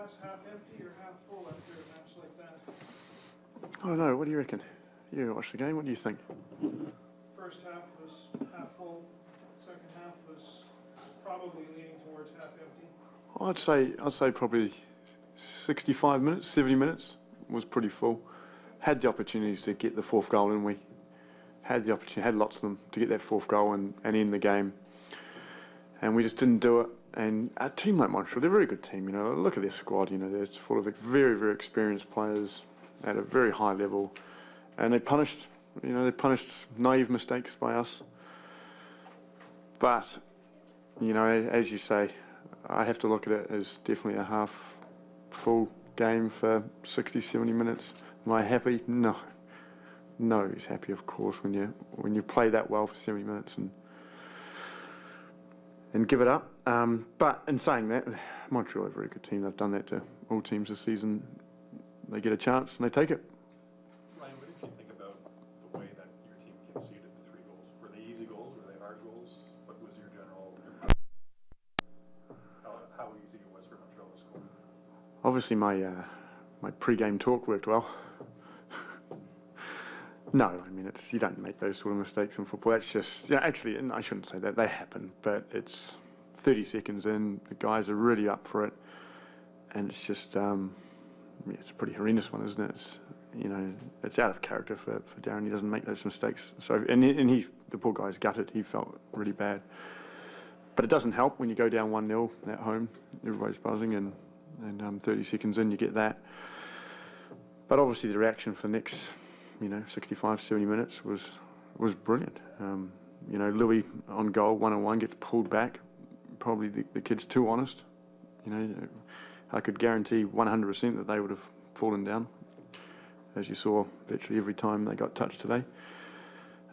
glass half empty or half full after a match like that? I don't know. What do you reckon? You watched the game. What do you think? First half was half full. Second half was probably leaning towards half empty. I'd say probably 65 minutes, 70 minutes was pretty full. Had the opportunities to get the fourth goal, and we had the opportunity, had lots of them to get that fourth goal and end the game. And we just didn't do it. And a team like Montreal, they're a very good team. You know, look at their squad. You know, they're full of very, very experienced players at a very high level, and they punished naive mistakes by us. But you know, as you say, I have to look at it as definitely a half full game for 60, 70 minutes. Am I happy? No. Nobody's happy, of course, when you play that well for 70 minutes and give it up. But in saying that, Montreal are a very good team. They've done that to all teams this season. They get a chance and they take it. Ryan, what did you think about the way that your team conceded the 3 goals? Were they easy goals? Were they hard goals? What was your general how easy it was for Montreal to score? Obviously, my pre-game talk worked well. No, I mean, you don't make those sort of mistakes in football. That's just, actually, and I shouldn't say that, they happen, but it's 30 seconds in, the guys are really up for it, and it's just, it's a pretty horrendous one, isn't it? It's out of character for Darren. He doesn't make those mistakes. So, and the poor guy's gutted. He felt really bad. But it doesn't help when you go down 1-0 at home. Everybody's buzzing, and 30 seconds in, you get that. But obviously the reaction for the next 65, 70 minutes was brilliant. Louis on goal, 1-on-1, gets pulled back. Probably the kid's too honest. I could guarantee 100% that they would have fallen down, as you saw virtually every time they got touched today.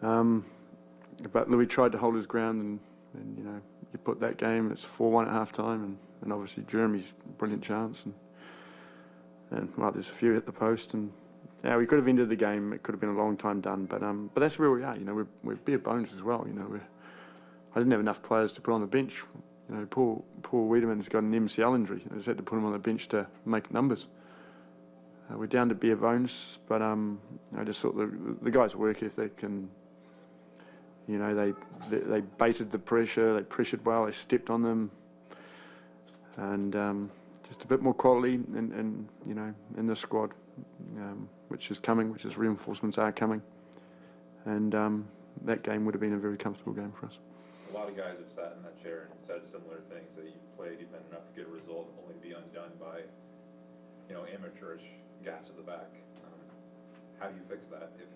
But Louis tried to hold his ground, and you put that game, it's 4-1 at half time, and obviously Jeremy's brilliant chance, and well, there's a few at the post, and yeah, we could have ended the game. It could have been a long time done, but that's where we are. We're bare bones as well. I didn't have enough players to put on the bench. Paul Wiedemann's got an MCL injury. I just had to put him on the bench to make numbers. We're down to bare bones, but I just thought the guys' work ethic, and they baited the pressure. They pressured well. They stepped on them, and just a bit more quality in the squad. Which is coming, which is reinforcements are coming, and that game would have been a very comfortable game for us. A lot of guys have sat in that chair and said similar things, that you've played, you've been enough to get a result, only to be undone by, amateurish gaps at the back. How do you fix that? Is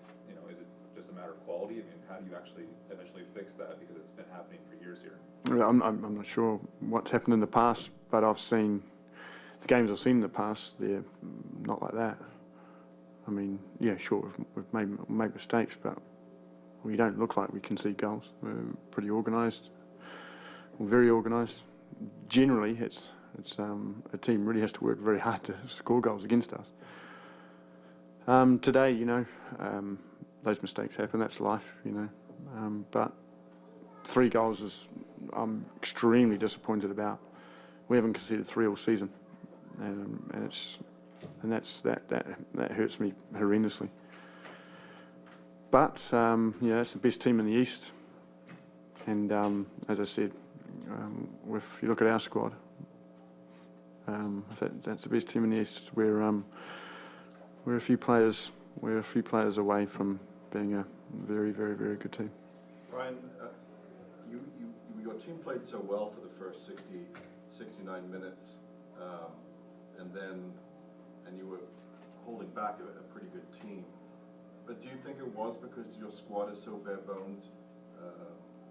it just a matter of quality? I mean, how do you actually eventually fix that? Because it's been happening for years here. I'm not sure what's happened in the past, but I've seen the games I've seen in the past. They're not like that. I mean, yeah, sure, we've made mistakes, but we don't look like we concede goals. We're pretty organised, very organised. Generally, it's a team really has to work very hard to score goals against us. Today, those mistakes happen. That's life, But 3 goals I'm extremely disappointed about. We haven't conceded 3 all season, and that hurts me horrendously. But it's the best team in the East, and as I said, if you look at our squad, that's the best team in the East. We're a few players away from being a very, very, very good team. Ryan, your team played so well for the first 69 minutes, and you were holding back a pretty good team. But do you think it was because your squad is so bare bones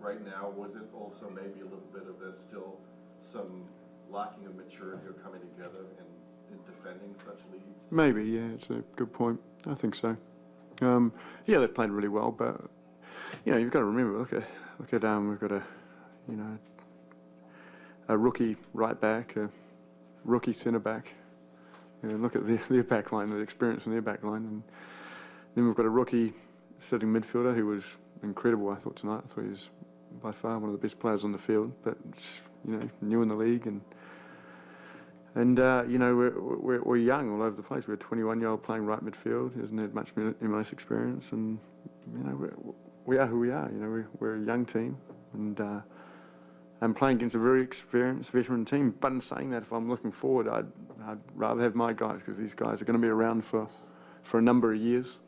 right now? Was it also maybe a little bit of there's still some lacking of maturity or coming together in defending such leads? Maybe, yeah, it's a good point. I think so. Yeah, they played really well, but you've got to remember. Look at we've got a rookie right back, a rookie centre back. Look at their back line, the experience in their back line, and then we've got a rookie sitting midfielder who was incredible. I thought tonight. I thought he was by far one of the best players on the field, but new in the league, And we're young all over the place. We're a 21-year-old playing right midfield. He hasn't had much MLS experience, and we are who we are. We're a young team, and playing against a very experienced veteran team. But in saying that, if I'm looking forward, I'd rather have my guys, because these guys are going to be around for a number of years.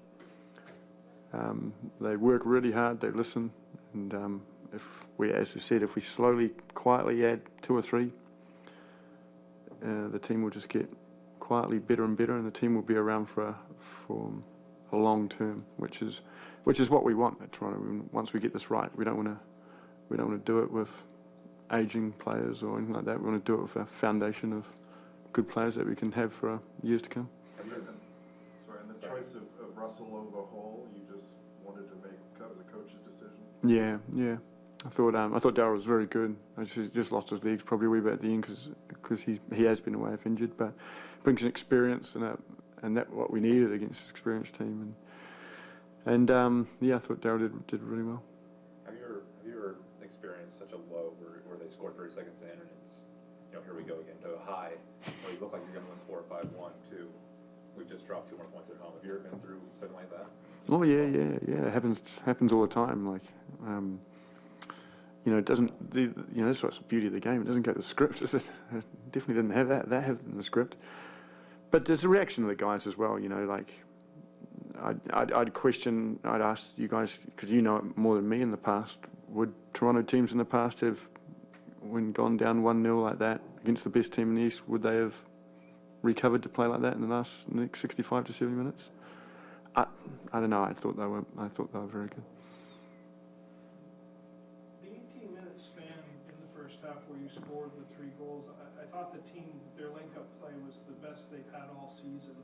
They work really hard. They listen, and as we said, if we slowly, quietly add 2 or 3. The team will just get quietly better and better, and the team will be around for a long term, which is what we want at Toronto. Once we get this right, we don't want to do it with aging players or anything like that. We want to do it with a foundation of good players that we can have for years to come. And the choice of Russell over Hall, you just wanted to make as a coach's decision? Yeah. I thought Darryl was very good. He just lost his legs probably a wee bit at the end because he has been away if injured, but brings an experience and that what we needed against an experienced team. And I thought Darryl did really well. Have you ever experienced such a low where they score 30 seconds in and it's here we go again to a high where you look like you're going to win 4 or 5-1 to we've just dropped 2 more points at home? Have you ever been through something like that? Oh yeah. It happens all the time. Like. It doesn't. That's what's the beauty of the game. It doesn't go to the script. It definitely didn't have that. That have in the script. But there's a reaction of the guys as well. Like I'd ask you guys, because you know it more than me in the past. Would Toronto teams in the past have, when gone down 1-0 like that against the best team in the East, would they have recovered to play like that in the next 65 to 70 minutes? I don't know. I thought they were very good. Where you scored the 3 goals, I thought the team, their link-up play was the best they've had all season,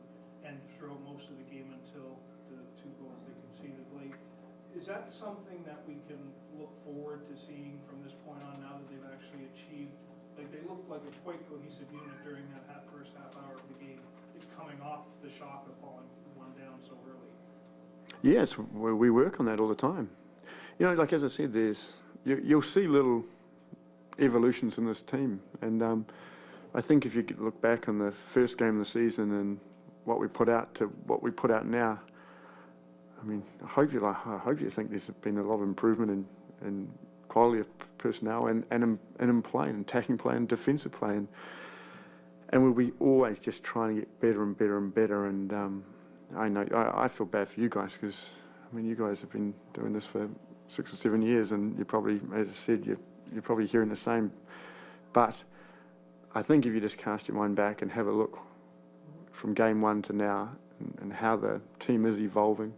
and throughout most of the game until the 2 goals they conceded late. Is that something that we can look forward to seeing from this point on, now that they've actually achieved? Like, they looked like a quite cohesive unit during that first half hour of the game. It's coming off the shock of falling 1 down so early. Yes, we work on that all the time. Like as I said, you'll see little evolutions in this team, and I think if you look back on the first game of the season and what we put out to what we put out now, I mean, I hope you think there's been a lot of improvement in quality of personnel and in play, and attacking play and defensive play, and we'll be always just trying to get better and better and better. And I know I feel bad for you guys, because I mean, you guys have been doing this for 6 or 7 years, and you probably, as I said, you're probably hearing the same. But I think if you just cast your mind back and have a look from game 1 to now, and how the team is evolving,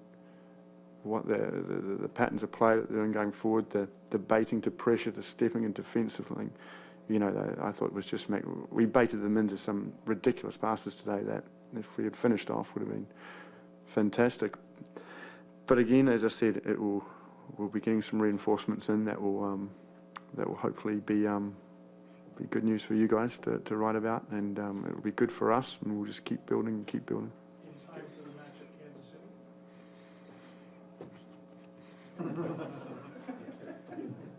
what the patterns of play that they're doing going forward, the baiting to pressure, the stepping and defensively, I thought it was just we baited them into some ridiculous passes today that if we had finished off would have been fantastic. But again, as I said, we'll be getting some reinforcements in that will hopefully be good news for you guys to write about, and it'll be good for us, and we'll just keep building and keep building. In time for the match at Kansas City?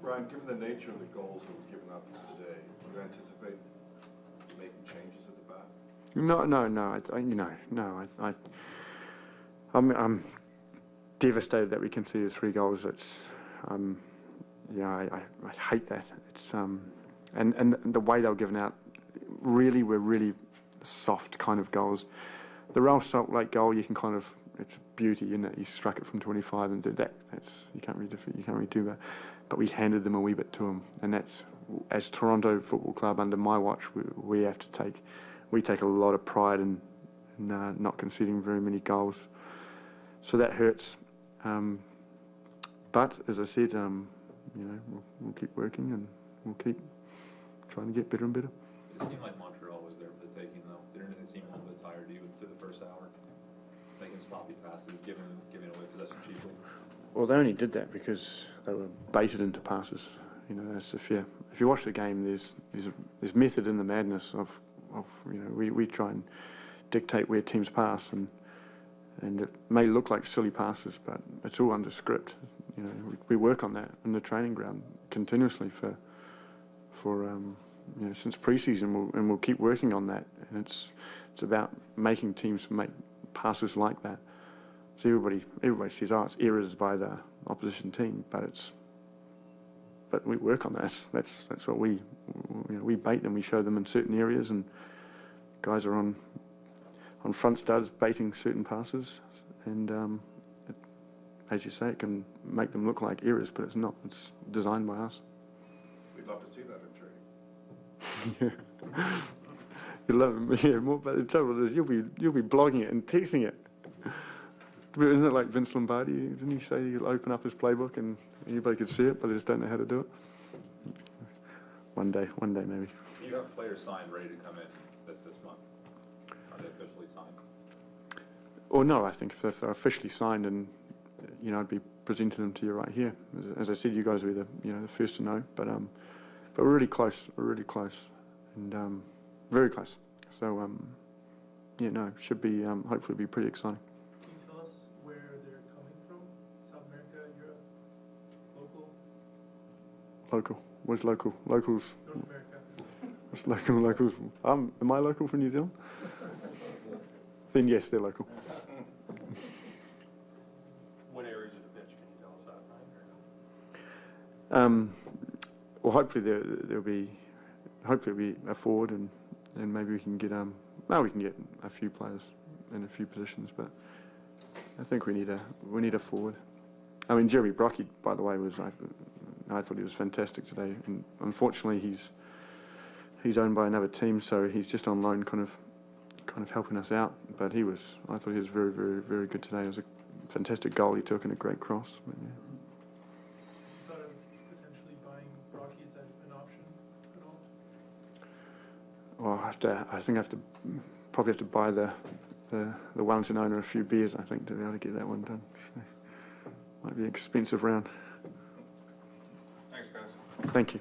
Brian, given the nature of the goals that were given up today, do you anticipate making changes at the back? No. I'm devastated that we conceded 3 goals. I hate that. It's and the way they were given out really were really soft kind of goals. The Rail Salt Lake goal, you can kind of, it's beauty, isn't it? You struck it from 25 and did that. You can't really do that. But we handed them a wee bit to them, and that's, as Toronto Football Club under my watch, we have to take a lot of pride in not conceding very many goals. So that hurts. But as I said, we'll keep working, and we'll keep trying to get better and better. It seemed like Montreal was there for the taking, though. Didn't it seem a little bit tired even through the first hour? Making sloppy passes, giving away possession cheaply. Well, they only did that because they were baited into passes. That's if you watch the game, there's method in the madness of we try and dictate where teams pass, and it may look like silly passes, but it's all under script. We work on that in the training ground continuously for since pre-season, and we'll keep working on that. And it's about making teams make passes like that. So everybody says, oh, it's errors by the opposition team, but we work on that. That's what we bait them. We show them in certain areas, and guys are on front studs baiting certain passes, and as you say, it can make them look like errors, but it's not. It's designed by us. We'd love to see that in training. Yeah. You love it, yeah, more, but the trouble is you'll be blogging it and texting it. Isn't it like Vince Lombardi? Didn't he say he'll open up his playbook and anybody could see it, but they just don't know how to do it? One day maybe. Do you have players signed, ready to come in this month? Are they officially signed? Or no, I think if they're officially signed, and I'd be presenting them to you right here. As I said, you guys will be the first to know, but we're really close. We're really close, and very close. So should be hopefully be pretty exciting. Can you tell us where they're coming from? South America, Europe, local? Local. Where's local? Locals. North America. What's local? Locals. Am I local from New Zealand? Then yes, they're local. What areas of the pitch can you tell us that, Ryan? Well, hopefully there'll be a forward, and maybe we can get a few players in a few positions, but I think we need a forward. I mean, Jeremy Brocky, by the way, I thought he was fantastic today, and unfortunately he's owned by another team, so he's just on loan, kind of helping us out. But I thought he was very, very, very good today. It was a fantastic goal he took and a great cross. But, yeah. You thought of potentially buying Brocky, is that an option at all? Well, I think I probably have to buy the Wellington owner a few beers, I think, to be able to get that one done. So, might be an expensive round. Thanks, guys. Thank you.